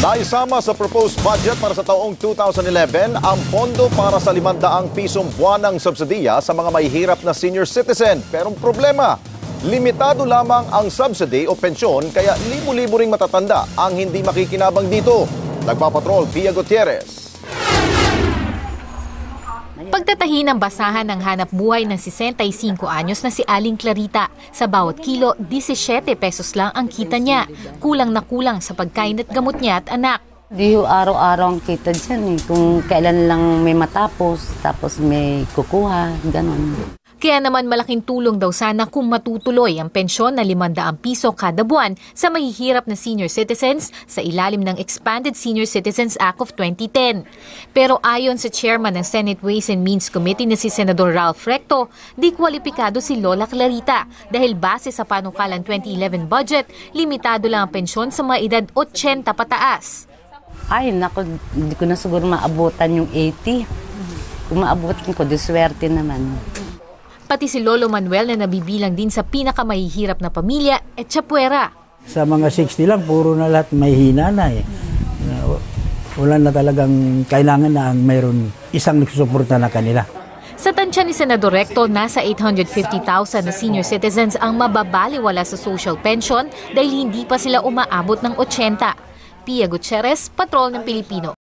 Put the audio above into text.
Naisama sa proposed budget para sa taong 2011 ang pondo para sa 500 pisong buwanang subsidiya sa mga mahihirap na senior citizen. Pero ang problema, limitado lamang ang subsidy o pensyon kaya libo-libo ring matatanda ang hindi makikinabang dito. Nagpapatrol Pia Gutierrez. Pagtatahi ng basahan ng hanap buhay ng 65 anyos na si Aling Clarita. Sa bawat kilo, 17 pesos lang ang kita niya. Kulang na kulang sa pagkain at gamot niya at anak. Di araw-araw ang kita dyan eh. Kung kailan lang may matapos, tapos may kukuha, ganon. Kaya naman malaking tulong daw sana kung matutuloy ang pensyon na 500 piso kada buwan sa mahihirap na senior citizens sa ilalim ng Expanded Senior Citizens Act of 2010. Pero ayon sa chairman ng Senate Ways and Means Committee na si Senador Ralph Recto, di kwalipikado si Lola Clarita dahil base sa panukalang 2011 budget, limitado lang ang pensyon sa mga edad 80 pataas. Ay, naku, hindi ko na siguro maabutan yung 80. Kung maabutan ko, diswerte naman. Pati si Lolo Manuel na nabibilang din sa pinakamahihirap na pamilya at tsapuera. Sa mga 60 lang, puro na lahat may hina na eh. Wala na talagang kailangan na mayroon isang nagsusuporta na kanila. Sa tansya ni Senador Recto, nasa 850,000 na senior citizens ang mababaliwala sa social pension dahil hindi pa sila umaabot ng 80. Pia Gutierrez, Patrol ng Pilipino.